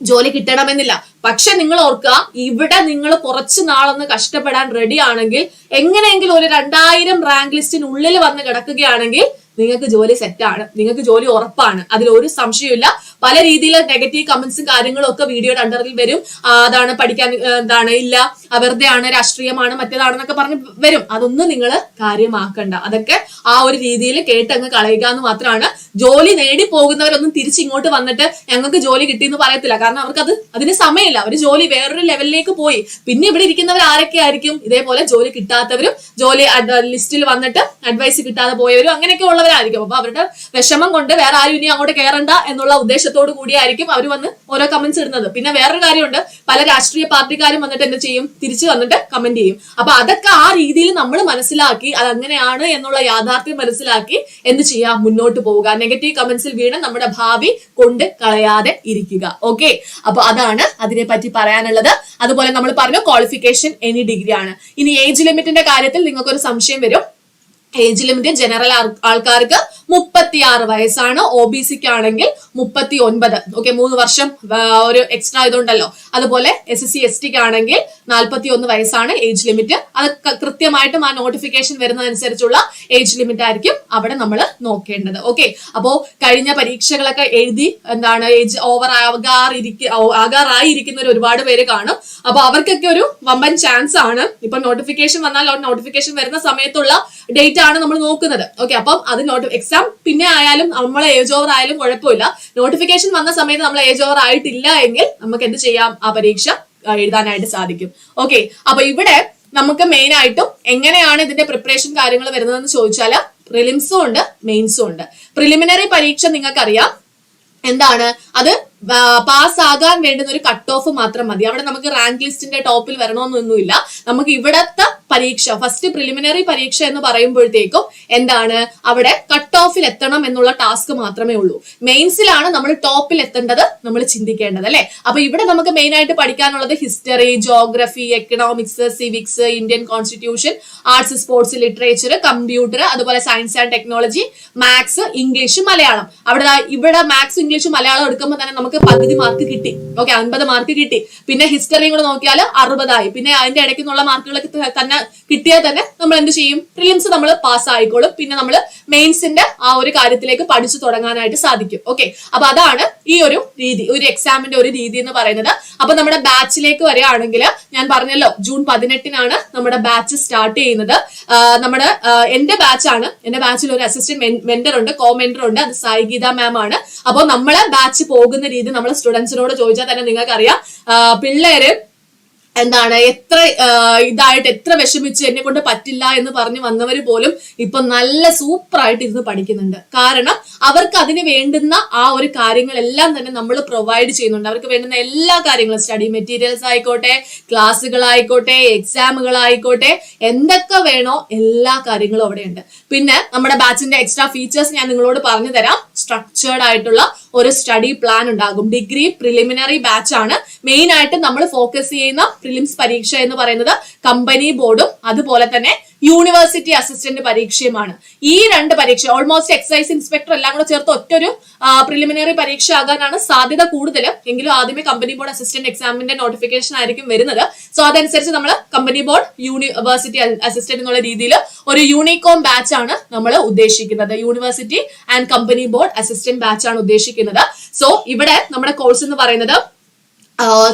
ജോലി കിട്ടണമെന്നില്ല. പക്ഷെ നിങ്ങൾ ഓർക്കുക, ഇവിടെ നിങ്ങൾ കുറച്ച് നാളൊന്ന് കഷ്ടപ്പെടാൻ റെഡി ആണെങ്കിൽ, എങ്ങനെയെങ്കിലും ഒരു 2000 റാങ്ക് ലിസ്റ്റിനുള്ളിൽ വന്ന് കിടക്കുകയാണെങ്കിൽ നിങ്ങൾക്ക് ജോലി സെറ്റാണ്, നിങ്ങൾക്ക് ജോലി ഉറപ്പാണ്. അതിലൊരു സംശയമില്ല. പല രീതിയിൽ നെഗറ്റീവ് കമന്റ്സും കാര്യങ്ങളും ഒക്കെ വീഡിയോയുടെ അണ്ടറിൽ വരും. അതാണ് പഠിക്കാൻ ഇല്ല, വെറുതെയാണ്, രാഷ്ട്രീയമാണ്, മറ്റേതാണെന്നൊക്കെ പറഞ്ഞ് വരും. അതൊന്നും നിങ്ങൾ കാര്യമാക്കണ്ട. അതൊക്കെ ആ ഒരു രീതിയിൽ കേട്ടങ്ങ് കളയുക എന്ന് മാത്രമാണ്. ജോലി നേടി പോകുന്നവരൊന്നും തിരിച്ചിങ്ങോട്ട് വന്നിട്ട് ഞങ്ങൾക്ക് ജോലി കിട്ടിയെന്ന് പറയത്തില്ല. കാരണം അവർക്ക് അതിന് സമയമില്ല. അവർ ജോലി വേറൊരു ലെവലിലേക്ക് പോയി. പിന്നെ ഇവിടെ ഇരിക്കുന്നവർ ആരൊക്കെ ആയിരിക്കും? ഇതേപോലെ ജോലി കിട്ടാത്തവരും, ജോലി ലിസ്റ്റിൽ വന്നിട്ട് അഡ്വൈസ് കിട്ടാതെ പോയവരും, അങ്ങനെയൊക്കെ ഉള്ളവരായിരിക്കും. അപ്പൊ അവരുടെ വിഷമം കൊണ്ട് വേറെ ആരും ഇനി അങ്ങോട്ട് കയറണ്ട എന്നുള്ള ഉദ്ദേശത്തോടു കൂടിയായിരിക്കും അവർ വന്ന് ഓരോ കമന്റ്സ് ഇടുന്നത്. പിന്നെ വേറൊരു കാര്യമുണ്ട്, പല രാഷ്ട്രീയ പാർട്ടിക്കാരും വന്നിട്ട് എന്ത് ചെയ്യും, തിരിച്ചു വന്നിട്ട് കമന്റ് ചെയ്യും. അപ്പൊ അതൊക്കെ ആ രീതിയിൽ നമ്മൾ മനസ്സിലാക്കി, അത് അങ്ങനെയാണ് എന്നുള്ള യാഥാർത്ഥ്യം മനസ്സിലാക്കി എന്ത് ചെയ്യാം, മുന്നോട്ട് പോവുക. നെഗറ്റീവ് കമന്റ്സിൽ വീണ് നമ്മുടെ ഭാവി കൊണ്ട് കളയാതെ ഇരിക്കുക. ഓക്കെ, അപ്പൊ അതാണ് അതിനെ പറ്റി പറയാനുള്ളത്. അതുപോലെ നമ്മൾ പറഞ്ഞു ക്വാളിഫിക്കേഷൻ എനി ഡിഗ്രി ആണ്. ഇനി ഏജ് ലിമിറ്റിന്റെ കാര്യത്തിൽ നിങ്ങൾക്കൊരു സംശയം വരും. ഏജ് ലിമിറ്റ് ജനറൽ ആൾക്കാർക്ക് 36 വയസ്സാണ്. OBCക്ക് ആണെങ്കിൽ 39. ഓക്കെ, 3 വർഷം ഒരു എക്സ്ട്രാ ഇതുണ്ടല്ലോ. അതുപോലെ SC STക്ക് ആണെങ്കിൽ 41 വയസ്സാണ് ഏജ് ലിമിറ്റ്. അത് കൃത്യമായിട്ടും ആ നോട്ടിഫിക്കേഷൻ വരുന്നതനുസരിച്ചുള്ള ഏജ് ലിമിറ്റ് ആയിരിക്കും അവിടെ നമ്മൾ നോക്കേണ്ടത്. ഓക്കെ, അപ്പോ കഴിഞ്ഞ പരീക്ഷകളൊക്കെ എഴുതി ഏജ് ഓവർ ആകാറായിരിക്കുന്നവർ ഒരുപാട് പേര് കാണും. അപ്പൊ അവർക്കൊക്കെ ഒരു വമ്പൻ ചാൻസ് ആണ്. ഇപ്പൊ നോട്ടിഫിക്കേഷൻ വന്നാൽ നോട്ടിഫിക്കേഷൻ വരുന്ന സമയത്തുള്ള ഡേറ്റ് ആണ് നമ്മൾ നോക്കുന്നത്. ഓക്കെ, അപ്പം അത് എക്സാം പിന്നെ ആയാലും നമ്മളെ ഏജ് ഓവർ ആയാലും കുഴപ്പമില്ല. നോട്ടിഫിക്കേഷൻ വന്ന സമയത്ത് നമ്മൾ ഏജ് ഓവർ ആയിട്ടില്ല എങ്കിൽ നമുക്ക് എന്ത് ചെയ്യാം, ആ പരീക്ഷ എഴുതാനായിട്ട് സാധിക്കും. ഓക്കെ, അപ്പൊ ഇവിടെ നമുക്ക് മെയിൻ ആയിട്ടും എങ്ങനെയാണ് ഇതിന്റെ പ്രിപ്പറേഷൻ കാര്യങ്ങൾ വരുന്നതെന്ന് ചോദിച്ചാൽ പ്രിലിംസും ഉണ്ട്, മെയിൻസും ഉണ്ട്. പ്രിലിമിനറി പരീക്ഷ നിങ്ങൾക്കറിയാം എന്താണ്, അത് പാസ്സാകാൻ വേണ്ടുന്ന ഒരു കട്ട് ഓഫ് മാത്രം മതി. അവിടെ നമുക്ക് റാങ്ക് ലിസ്റ്റിന്റെ ടോപ്പിൽ വരണമെന്നൊന്നുമില്ല. നമുക്ക് ഇവിടത്തെ പരീക്ഷ, ഫസ്റ്റ് പ്രിലിമിനറി പരീക്ഷ എന്ന് പറയുമ്പോഴത്തേക്കും എന്താണ്, അവിടെ കട്ട് ഓഫിൽ എത്തണം എന്നുള്ള ടാസ്ക് മാത്രമേ ഉള്ളൂ. മെയിൻസിലാണ് നമ്മൾ ടോപ്പിൽ എത്തേണ്ടത് നമ്മൾ ചിന്തിക്കേണ്ടത്, അല്ലെ? അപ്പൊ ഇവിടെ നമുക്ക് മെയിൻ ആയിട്ട് പഠിക്കാനുള്ളത് history, geography, economics, civics, Indian constitution, arts, sports, literature, computer, അതുപോലെ science and technology, maths, English, Malayalam. ഇവിടെ മാത്സ്, ഇംഗ്ലീഷ്, മലയാളം എടുക്കുമ്പോൾ തന്നെ നമുക്ക് പകുതി മാർക്ക് കിട്ടി. ഓക്കെ, 50 മാർക്ക് കിട്ടി. പിന്നെ ഹിസ്റ്ററിയും കൂടെ നോക്കിയാൽ 60 ആയി. പിന്നെ അതിന്റെ ഇടയ്ക്ക് നിന്നുള്ള മാർക്കുകളൊക്കെ തന്നെ കിട്ടിയാൽ തന്നെ നമ്മൾ എന്ത് ചെയ്യും, പ്രിലിംസ് നമ്മൾ പാസ് ആയിക്കോളും. പിന്നെ നമ്മൾ മെയിൻസിന്റെ ആ ഒരു കാര്യത്തിലേക്ക് പഠിച്ചു തുടങ്ങാനായിട്ട് സാധിക്കും. ഓക്കെ, അപ്പൊ അതാണ് ഈ ഒരു രീതി, ഒരു എക്സാമിന്റെ ഒരു രീതി എന്ന് പറയുന്നത്. അപ്പൊ നമ്മുടെ ബാച്ചിലേക്ക് വരികയാണെങ്കിൽ ഞാൻ പറഞ്ഞല്ലോ, ജൂൺ 18-നാണ് നമ്മുടെ ബാച്ച് സ്റ്റാർട്ട് ചെയ്യുന്നത്. എന്റെ ബാച്ചാണ്. എന്റെ ബാച്ചിൽ ഒരു അസിസ്റ്റന്റ് മെന്റർ ഉണ്ട്, കോ മെന്റർ ഉണ്ട്. അത് സായിഗീത മാം ആണ്. അപ്പോൾ നമ്മളെ ബാച്ച് പോകുന്ന രീതി നമ്മളെ സ്റ്റുഡൻസിനോട് ചോദിച്ചാൽ തന്നെ നിങ്ങൾക്കറിയാം. പിള്ളേര് എത്ര ഇതായിട്ട് എത്ര വിഷമിച്ച് എന്നെ കൊണ്ട് പറ്റില്ല എന്ന് പറഞ്ഞു വന്നവര് പോലും ഇപ്പൊ നല്ല സൂപ്പർ ആയിട്ട് ഇരുന്ന് പഠിക്കുന്നുണ്ട്. കാരണം അവർക്ക് അതിന് വേണ്ടുന്ന ആ ഒരു കാര്യങ്ങളെല്ലാം തന്നെ നമ്മൾ പ്രൊവൈഡ് ചെയ്യുന്നുണ്ട്. അവർക്ക് വേണ്ടുന്ന എല്ലാ കാര്യങ്ങളും, സ്റ്റഡി മെറ്റീരിയൽസ് ആയിക്കോട്ടെ, ക്ലാസ്സുകളായിക്കോട്ടെ, എക്സാമുകളായിക്കോട്ടെ, എന്തൊക്കെ വേണോ എല്ലാ കാര്യങ്ങളും അവിടെയുണ്ട്. പിന്നെ നമ്മുടെ ബാച്ചിന്റെ എക്സ്ട്രാ ഫീച്ചേഴ്സ് ഞാൻ നിങ്ങളോട് പറഞ്ഞു തരാം. സ്ട്രക്ചേർഡ് ആയിട്ടുള്ള ഒരു സ്റ്റഡി പ്ലാൻ ഉണ്ടാകും. ഡിഗ്രി പ്രിലിമിനറി ബാച്ച് ആണ്. മെയിൻ ആയിട്ട് നമ്മൾ ഫോക്കസ് ചെയ്യുന്ന പ്രിലിംസ് പരീക്ഷ എന്ന് പറയുന്നത് കമ്പനി ബോർഡും അതുപോലെ തന്നെ യൂണിവേഴ്സിറ്റി അസിസ്റ്റന്റ് പരീക്ഷയുമാണ്. ഈ 2 പരീക്ഷ ഓൾമോസ്റ്റ് എക്സൈസ് ഇൻസ്പെക്ടർ എല്ലാം കൂടെ ചേർത്ത് ഒറ്റൊരു പ്രിലിമിനറി പരീക്ഷ ആകാനാണ് സാധ്യത കൂടുതൽ. എങ്കിലും ആദ്യമേ കമ്പനി ബോർഡ് അസിസ്റ്റന്റ് എക്സാമിന്റെ നോട്ടിഫിക്കേഷൻ ആയിരിക്കും വരുന്നത്. സോ അതനുസരിച്ച് നമ്മൾ കമ്പനി ബോർഡ്, യൂണിവേഴ്സിറ്റി അസിസ്റ്റന്റ് എന്നുള്ള രീതിയിൽ ഒരു യൂണിക്കോം ബാച്ച് ആണ് നമ്മൾ ഉദ്ദേശിക്കുന്നത്. University and company board assistant batch ആണ് ഉദ്ദേശിക്കുന്നത്. സോ ഇവിടെ നമ്മുടെ കോഴ്സ് എന്ന് പറയുന്നത്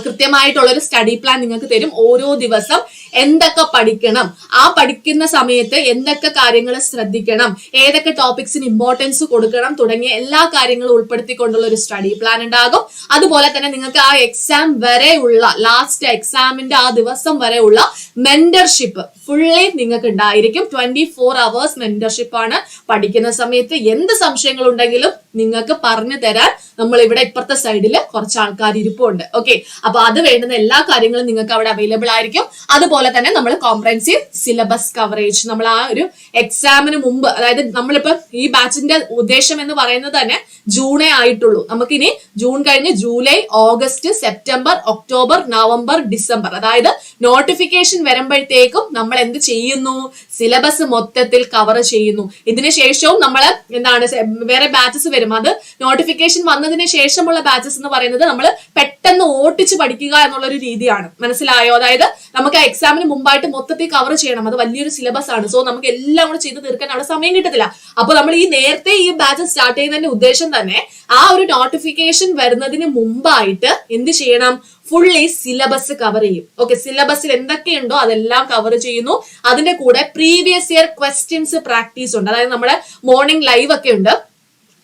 കൃത്യമായിട്ടുള്ള ഒരു സ്റ്റഡി പ്ലാൻ നിങ്ങൾക്ക് തരും. ഓരോ ദിവസം എന്തൊക്കെ പഠിക്കണം, ആ പഠിക്കുന്ന സമയത്ത് എന്തൊക്കെ കാര്യങ്ങൾ ശ്രദ്ധിക്കണം, ഏതൊക്കെ ടോപ്പിക്സിന് ഇമ്പോർട്ടൻസ് കൊടുക്കണം തുടങ്ങിയ എല്ലാ കാര്യങ്ങളും ഉൾപ്പെടുത്തിക്കൊണ്ടുള്ള ഒരു സ്റ്റഡി പ്ലാൻ ഉണ്ടാകും. അതുപോലെ തന്നെ നിങ്ങൾക്ക് ആ എക്സാം വരെയുള്ള ലാസ്റ്റ് എക്സാമിന്റെ ആ ദിവസം വരെയുള്ള മെന്റർഷിപ്പ് ഫുള്ളി നിങ്ങൾക്ക് ഉണ്ടായിരിക്കും. 24 hours മെന്റർഷിപ്പ് ആണ്. പഠിക്കുന്ന സമയത്ത് എന്ത് സംശയങ്ങൾ ഉണ്ടെങ്കിലും നിങ്ങൾക്ക് പറഞ്ഞു തരാൻ നമ്മൾ ഇവിടെ ഇപ്പുറത്തെ സൈഡിൽ കുറച്ച് ആൾക്കാർ ഇരിപ്പുണ്ട്. ഓക്കെ, അപ്പൊ അത് വേണ്ടുന്ന എല്ലാ കാര്യങ്ങളും നിങ്ങൾക്ക് അവിടെ അവൈലബിൾ ആയിരിക്കും. അതുപോലെ തന്നെ നമ്മൾ കോംപ്രഹെൻസീവ് സിലബസ് കവറേജ് നമ്മൾ ആ ഒരു എക്സാമിന് മുമ്പ്, അതായത് നമ്മളിപ്പോ ഈ ബാച്ചിന്റെ ഉദ്ദേശം എന്ന് പറയുന്നത് തന്നെ ജൂണേ ആയിട്ടുള്ളൂ. നമുക്കിനി ജൂൺ കഴിഞ്ഞ് July, August, September, October, November, December, അതായത് നോട്ടിഫിക്കേഷൻ വരുമ്പോഴത്തേക്കും നമ്മൾ എന്ത് ചെയ്യുന്നു, സിലബസ് മൊത്തത്തിൽ കവർ ചെയ്യുന്നു. ഇതിന് ശേഷവും നമ്മൾ എന്താണ് വേറെ ബാച്ചസ് വരും. അത് നോട്ടിഫിക്കേഷൻ വന്നതിന് ശേഷമുള്ള ബാച്ചസ് എന്ന് പറയുന്നത് നമ്മൾ പെട്ടെന്ന് ഓട്ടിച്ച് പഠിക്കുക എന്നുള്ള ഒരു രീതിയാണ്. മനസ്സിലായോ? അതായത് നമുക്ക് ആ എക്സാമിന് മുമ്പായിട്ട് മൊത്തത്തിൽ കവർ ചെയ്യണം. അത് വലിയൊരു സിലബസ് ആണ്. സോ നമുക്ക് എല്ലാം കൂടെ ചെയ്ത് തീർക്കാൻ അവിടെ സമയം കിട്ടത്തില്ല. അപ്പൊ നമ്മൾ ഈ നേരത്തെ ഈ ബാച്ച് സ്റ്റാർട്ട് ചെയ്യുന്നതിന്റെ ഉദ്ദേശം തന്നെ ആ ഒരു നോട്ടിഫിക്കേഷൻ വരുന്നതിന് മുമ്പായിട്ട് എന്ത് ചെയ്യണം, ഫുള്ളി സിലബസ് കവർ ചെയ്യും. ഓക്കെ, സിലബസിൽ എന്തൊക്കെയുണ്ടോ അതെല്ലാം കവർ ചെയ്യുന്നു. അതിന്റെ കൂടെ പ്രീവിയസ് ഇയർ ക്വസ്റ്റ്യൻസ് പ്രാക്ടീസ് ഉണ്ട്. അതായത് നമ്മുടെ മോർണിംഗ് ലൈവ് ഒക്കെ ഉണ്ട്.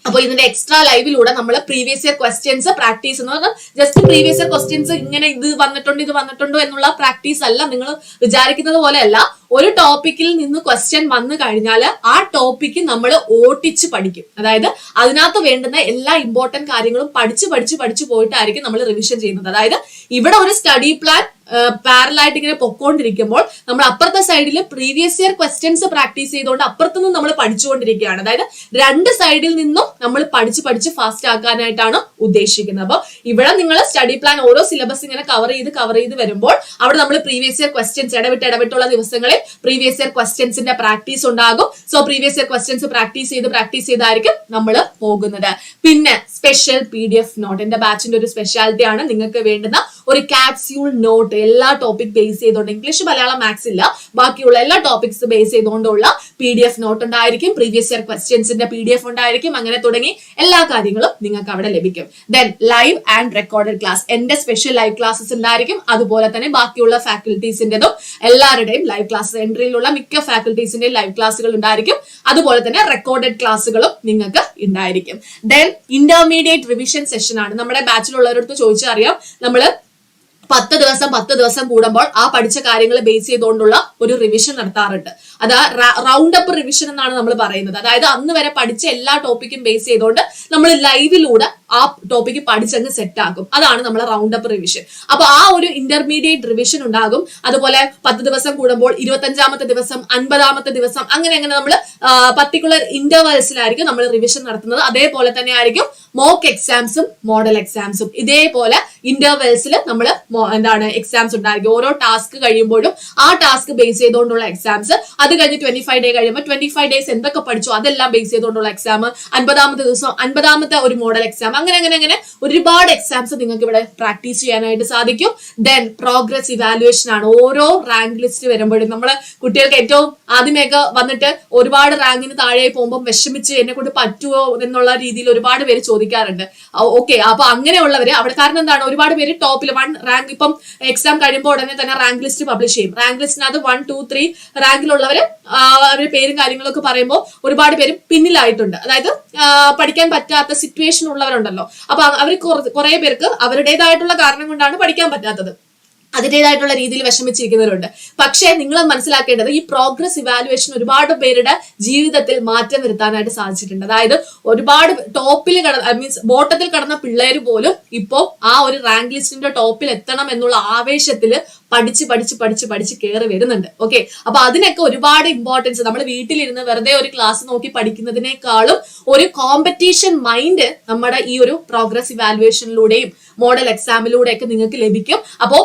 അപ്പൊ ഇതിന്റെ എക്സ്ട്രാ ലൈവിലൂടെ നമ്മൾ പ്രീവിയസ് ഇയർ ക്വസ്റ്റ്യൻസ് പ്രാക്ടീസ് എന്ന് പറഞ്ഞാൽ ജസ്റ്റ് പ്രീവിയസ് ഇയർ ക്വസ്റ്റ്യൻസ് ഇങ്ങനെ ഇത് വന്നിട്ടുണ്ടോ എന്നുള്ള പ്രാക്ടീസ് അല്ല. നിങ്ങൾ വിചാരിക്കുന്നത് പോലെയല്ല. ഒരു ടോപ്പിക്കിൽ നിന്ന് ക്വസ്റ്റ്യൻ വന്നു കഴിഞ്ഞാൽ ആ ടോപ്പിക്ക് നമ്മൾ ഓട്ടിച്ച് പഠിക്കും. അതായത് അതിനകത്ത് വേണ്ടുന്ന എല്ലാ ഇമ്പോർട്ടന്റ് കാര്യങ്ങളും പഠിച്ചു പോയിട്ടായിരിക്കും നമ്മൾ റിവിഷൻ ചെയ്യുന്നത്. അതായത് ഇവിടെ ഒരു സ്റ്റഡി പ്ലാൻ പാരലായിട്ട് ഇങ്ങനെ പൊക്കോണ്ടിരിക്കുമ്പോൾ നമ്മൾ അപ്പുറത്തെ സൈഡിൽ പ്രീവിയസ് ഇയർ ക്വസ്റ്റ്യൻസ് പ്രാക്ടീസ് ചെയ്തുകൊണ്ട് അപ്പുറത്തുനിന്ന് നമ്മൾ പഠിച്ചുകൊണ്ടിരിക്കുകയാണ്. അതായത് രണ്ട് സൈഡിൽ നിന്നും നമ്മൾ പഠിച്ച് ഫാസ്റ്റ് ആക്കാനായിട്ടാണ് ഉദ്ദേശിക്കുന്നത്. അപ്പൊ ഇവിടെ നിങ്ങൾ സ്റ്റഡി പ്ലാൻ ഓരോ സിലബസ് ഇങ്ങനെ കവർ ചെയ്ത് വരുമ്പോൾ അവിടെ നമ്മൾ പ്രീവിയസ് ഇയർ ക്വസ്റ്റ്യൻസ് ഇടവിട്ടുള്ള ദിവസങ്ങളിൽ പ്രീവിയസ് ഇയർ ക്വസ്റ്റ്യൻസിന്റെ പ്രാക്ടീസ് ഉണ്ടാകും. So previous year questions practice ചെയ്തായിരിക്കും നമ്മൾ പോകുന്നത്. പിന്നെ സ്പെഷ്യൽ PDF നോട്ട്, എന്റെ ബാച്ചിന്റെ ഒരു സ്പെഷ്യാലിറ്റി ആണ്. നിങ്ങൾക്ക് വേണ്ടുന്ന ഒരു ക്യാപ്സ്യൂൾ നോട്ട് എല്ലാ ടോപ്പിക് ബേസ് ചെയ്തുകൊണ്ട്, ഇംഗ്ലീഷ്, മലയാളം, മാത്സ് ഇല്ല, ബാക്കിയുള്ള എല്ലാ ടോപ്പിക്സ് ബേസ് ചെയ്തുകൊണ്ടുള്ള PDF നോട്ട് ഉണ്ടായിരിക്കും. പ്രീവിയസ് ഇയർ ക്വസ്റ്റ്യൻസിന്റെ PDF ഉണ്ടായിരിക്കും. അങ്ങനെ തുടങ്ങി എല്ലാ കാര്യങ്ങളും നിങ്ങൾക്ക് അവിടെ ലഭിക്കും. Then live and recorded class, എന്റെ സ്പെഷ്യൽ ലൈവ് ക്ലാസ്സസ് ഉണ്ടായിരിക്കും. അതുപോലെ തന്നെ ബാക്കിയുള്ള ഫാക്കൽറ്റീസിന്റെതും എല്ലാവരുടെയും ലൈവ് ക്ലാസ്, എൻട്രിയിലുള്ള മിക്ക ഫാക്കൽറ്റീസിന്റെയും ലൈവ് ക്ലാസ്സുകൾ ഉണ്ടായിരിക്കും. അതുപോലെ തന്നെ റെക്കോർഡഡ് ക്ലാസ്സുകളും നിങ്ങൾക്ക് ഉണ്ടായിരിക്കും. ദെൻ ഇന്റർമീഡിയറ്റ് റിവിഷൻ സെഷൻ ആണ്. നമ്മുടെ ബാച്ചിലുള്ളവരടുത്ത് ചോദിച്ചറിയാം, നമ്മള് 10 ദിവസം കൂടുമ്പോൾ ആ പഠിച്ച കാര്യങ്ങൾ ബേസ് ചെയ്തുകൊണ്ടുള്ള ഒരു റിവിഷൻ നടത്താറുണ്ട്. അത് റൗണ്ട് അപ്പ് റിവിഷൻ എന്നാണ് നമ്മൾ പറയുന്നത്. അതായത് അന്ന് വരെ പഠിച്ച എല്ലാ ടോപ്പിക്കും ബേസ് ചെയ്തുകൊണ്ട് നമ്മൾ ലൈവിലൂടെ ആ ടോപ്പിക്ക് പഠിച്ചങ്ങ് സെറ്റ് ആക്കും. അതാണ് നമ്മൾ റൗണ്ട് അപ്പ് റിവിഷൻ. അപ്പൊ ആ ഒരു ഇന്റർമീഡിയറ്റ് റിവിഷൻ ഉണ്ടാകും. അതുപോലെ 10 ദിവസം കൂടുമ്പോൾ 25ാമത്തെ ദിവസം, 50ാമത്തെ ദിവസം, അങ്ങനെ നമ്മൾ പർട്ടിക്കുലർ ഇന്റർവൽസിലായിരിക്കും നമ്മൾ റിവിഷൻ നടത്തുന്നത്. അതേപോലെ തന്നെ ആയിരിക്കും മോക്ക് എക്സാംസും മോഡൽ എക്സാംസും. ഇതേപോലെ ഇന്റർവെൽസിൽ നമ്മൾ എക്സാംസ് ഉണ്ടായിരിക്കും. ഓരോ ടാസ്ക് കഴിയുമ്പോഴും ആ ടാസ്ക് ബേസ് ചെയ്തുകൊണ്ടുള്ള എക്സാംസ്. അത് കഴിഞ്ഞ് 25 ഡേ കഴിയുമ്പോൾ 25 ഡേയ്സ് എന്തൊക്കെ പഠിച്ചു അതെല്ലാം ബേസ് ചെയ്തുകൊണ്ടുള്ള എക്സാം. 50ാമത്തെ ദിവസം 50ാമത്തെ ഒരു മോഡൽ എക്സാം. അങ്ങനെ ഒരുപാട് എക്സാംസ് നിങ്ങൾക്ക് ഇവിടെ പ്രാക്ടീസ് ചെയ്യാനായിട്ട് സാധിക്കും. ദെൻ പ്രോഗ്രസ് ഇവാലുവേഷൻ ആണ്. ഓരോ റാങ്ക് ലിസ്റ്റ് വരുമ്പോഴും നമ്മള് കുട്ടികൾക്ക് ഏറ്റവും ആദ്യമേയൊക്കെ വന്നിട്ട് ഒരുപാട് റാങ്കിന് താഴെ പോകുമ്പോൾ വിഷമിച്ച് എന്നെ കൊണ്ട് പറ്റുമോ എന്നുള്ള രീതിയിൽ ഒരുപാട് പേര് ചോദിക്കാറുണ്ട്. ഓക്കെ, അപ്പൊ അങ്ങനെയുള്ളവര് അവിടെ, കാരണം എന്താണ്, ഒരുപാട് പേര് ടോപ്പിൽ 1 റാങ്ക്, ഇപ്പം എക്സാം കഴിയുമ്പോൾ ഉടനെ തന്നെ റാങ്ക് ലിസ്റ്റ് പബ്ലിഷ് ചെയ്യും. റാങ്ക് ലിസ്റ്റിനകത്ത് 1, 2, 3 റാങ്കിലുള്ളവര് അവരുടെ പേരും കാര്യങ്ങളൊക്കെ പറയുമ്പോൾ ഒരുപാട് പേരും പിന്നിലായിട്ടുണ്ട്. അതായത് പഠിക്കാൻ പറ്റാത്ത സിറ്റുവേഷൻ ഉള്ളവരുണ്ടല്ലോ. അപ്പൊ അവർ കുറെ പേർക്ക് അവരുടേതായിട്ടുള്ള കാരണം കൊണ്ടാണ് പഠിക്കാൻ പറ്റാത്തത്. അതിൻ്റെതായിട്ടുള്ള രീതിയിൽ വിഷമിച്ചിരിക്കുന്നവരുണ്ട്. പക്ഷേ നിങ്ങൾ മനസ്സിലാക്കേണ്ടത് ഈ പ്രോഗ്രസ് ഇവാലുവേഷൻ ഒരുപാട് പേരുടെ ജീവിതത്തിൽ മാറ്റം വരുത്താനായിട്ട് സാധിച്ചിട്ടുണ്ട്. അതായത് ഒരുപാട് ടോപ്പിൽ മീൻസ് ബോട്ടത്തിൽ കടന്ന പിള്ളേർ പോലും ഇപ്പോ ആ ഒരു റാങ്ക് ലിസ്റ്റിന്റെ ടോപ്പിൽ എത്തണം എന്നുള്ള ആവേശത്തിൽ പഠിച്ച് കയറി വരുന്നുണ്ട്. ഓക്കെ, അപ്പൊ അതിനൊക്കെ ഒരുപാട് ഇമ്പോർട്ടൻസ്. നമ്മൾ വീട്ടിലിരുന്ന് വെറുതെ ഒരു ക്ലാസ് നോക്കി പഠിക്കുന്നതിനേക്കാളും ഒരു കോമ്പറ്റീഷൻ മൈൻഡ് നമ്മുടെ ഈ ഒരു പ്രോഗ്രസ് ഇവാലുവേഷനിലൂടെയും മോഡൽ എക്സാമിലൂടെയൊക്കെ നിങ്ങൾക്ക് ലഭിക്കും. അപ്പോ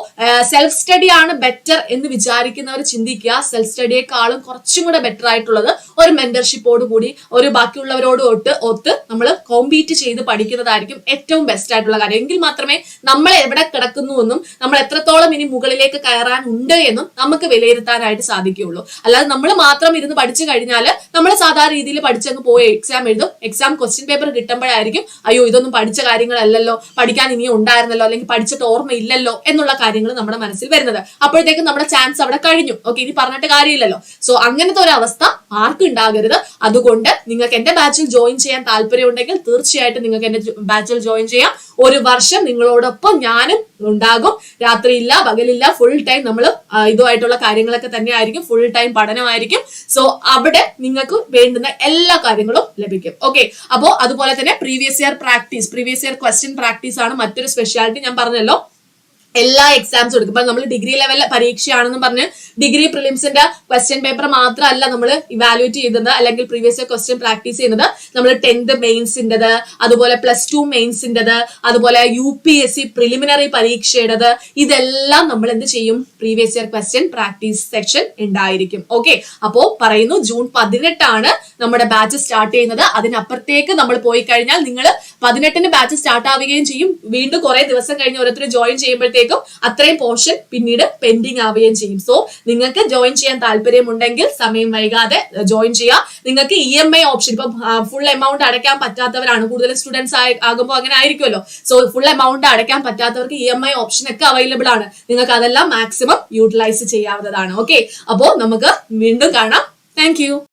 സെൽഫ് സ്റ്റഡി ആണ് ബെറ്റർ എന്ന് വിചാരിക്കുന്നവർ ചിന്തിക്കുക. സെൽഫ് സ്റ്റഡിയെക്കാളും കുറച്ചും കൂടെ ബെറ്റർ ആയിട്ടുള്ളത് ഒരു മെന്റർഷിപ്പോട് കൂടി ഒരു ബാക്കിയുള്ളവരോട് ഒത്ത് നമ്മൾ കോമ്പീറ്റ് ചെയ്ത് പഠിക്കുന്നതായിരിക്കും ഏറ്റവും ബെസ്റ്റ് ആയിട്ടുള്ള കാര്യം. എങ്കിൽ മാത്രമേ നമ്മൾ എവിടെ കിടക്കുന്നു എന്നും നമ്മൾ എത്രത്തോളം ഇനി മുകളിലേക്ക് ലെവലിലേക്ക് കയറാനുണ്ട് എന്നും നമുക്ക് വിലയിരുത്താനായിട്ട് സാധിക്കുകയുള്ളൂ. അല്ലാതെ നമ്മൾ മാത്രം ഇരുന്ന് പഠിച്ചു കഴിഞ്ഞാൽ നമ്മൾ സാധാരണ രീതിയിൽ പഠിച്ചങ്ങ് പോയി എക്സാം എഴുതും. എക്സാം ക്വസ്റ്റ്യൻ പേപ്പർ കിട്ടുമ്പോഴായിരിക്കും അയ്യോ ഇതൊന്നും പഠിച്ച കാര്യങ്ങളല്ലല്ലോ, പഠിക്കാൻ ഇനിയും ഉണ്ടായിരുന്നല്ലോ, അല്ലെങ്കിൽ പഠിച്ചിട്ട് ഓർമ്മയില്ലല്ലോ എന്നുള്ള കാര്യങ്ങൾ നമ്മുടെ മനസ്സിൽ വരുന്നത്. അപ്പോഴത്തേക്കും നമ്മുടെ ചാൻസ് അവിടെ കഴിഞ്ഞു. ഓക്കെ, ഇനി പറഞ്ഞിട്ട് കാര്യമില്ലല്ലോ. സോ അങ്ങനത്തെ ഒരു അവസ്ഥ ആർക്കും ഉണ്ടാകരുത്. അതുകൊണ്ട് നിങ്ങൾക്ക് എന്റെ ബാച്ചിൽ ജോയിൻ ചെയ്യാൻ താല്പര്യം ഉണ്ടെങ്കിൽ തീർച്ചയായിട്ടും നിങ്ങൾക്ക് എന്റെ ബാച്ചിൽ ജോയിൻ ചെയ്യാം. ഒരു വർഷം നിങ്ങളോടൊപ്പം ഞാനും ഉണ്ടാകും. രാത്രിയില്ല പകലില്ല, ഫുൾ ടൈം നമ്മൾ ഇതുമായിട്ടുള്ള കാര്യങ്ങളൊക്കെ തന്നെ ആയിരിക്കും. Full time പഠനമായിരിക്കും. സോ അവിടെ നിങ്ങൾക്ക് വേണ്ടുന്ന എല്ലാ കാര്യങ്ങളും ലഭിക്കും. ഓക്കെ, അപ്പോ അതുപോലെ തന്നെ പ്രീവിയസ് ഇയർ ക്വസ്റ്റ്യൻ പ്രാക്ടീസ് ആണ് മറ്റൊരു സ്പെഷ്യാലിറ്റി. ഞാൻ പറഞ്ഞല്ലോ എല്ലാ എക്സാംസും എടുക്കും. ഇപ്പൊ നമ്മൾ ഡിഗ്രി ലെവൽ പരീക്ഷയാണെന്ന് പറഞ്ഞ് ഡിഗ്രി പ്രിലിംസിന്റെ ക്വസ്റ്റ്യൻ പേപ്പർ മാത്രമല്ല നമ്മൾ ഇവാലുവേറ്റ് ചെയ്യുന്നത് അല്ലെങ്കിൽ പ്രീവിയസ് ഇയർ ക്വസ്റ്റ്യൻ പ്രാക്ടീസ് ചെയ്യുന്നത്. നമ്മൾ 10th മെയിൻസിൻ്റെത്, അതുപോലെ +2 മെയിൻസിൻ്റെത്, അതുപോലെ UPSC പ്രിലിമിനറി പരീക്ഷയുടേത്, ഇതെല്ലാം നമ്മൾ എന്ത് ചെയ്യും? Previous year question practice section ഉണ്ടായിരിക്കും. ഓക്കെ, അപ്പോ പറയുന്നു ജൂൺ 18 നമ്മുടെ ബാച്ച് സ്റ്റാർട്ട് ചെയ്യുന്നത്. അതിനപ്പുറത്തേക്ക് നമ്മൾ പോയി കഴിഞ്ഞാൽ നിങ്ങൾ 18 ബാച്ച് സ്റ്റാർട്ട് ആവുകയും ചെയ്യും. വീണ്ടും കുറെ ദിവസം കഴിഞ്ഞ് ഓരോരുത്തർ ജോയിൻ ചെയ്യുമ്പോഴത്തേക്കും അത്രയും പോർഷൻ പിന്നീട് പെൻഡിങ് ആവുകയും ചെയ്യും. സോ നിങ്ങൾക്ക് ജോയിൻ ചെയ്യാൻ താല്പര്യമുണ്ടെങ്കിൽ സമയം വൈകാതെ ജോയിൻ ചെയ്യാം. നിങ്ങൾക്ക് EMI ഓപ്ഷൻ, ഇപ്പൊ ഫുൾ എമൗണ്ട് അടയ്ക്കാൻ പറ്റാത്തവരാണ്, കൂടുതൽ സ്റ്റുഡൻസ് ആകുമ്പോൾ അങ്ങനെ ആയിരിക്കുമല്ലോ. സോ ഫുൾ എമൗണ്ട് അടയ്ക്കാൻ പറ്റാത്തവർക്ക് EMI ഓപ്ഷൻ ഒക്കെ അവൈലബിൾ ആണ്. നിങ്ങൾക്ക് അതെല്ലാം മാക്സിമം യൂട്ടിലൈസ് ചെയ്യാവുന്നതാണ്. ഓക്കെ, അപ്പോ നമുക്ക് വീണ്ടും കാണാം. Thank you.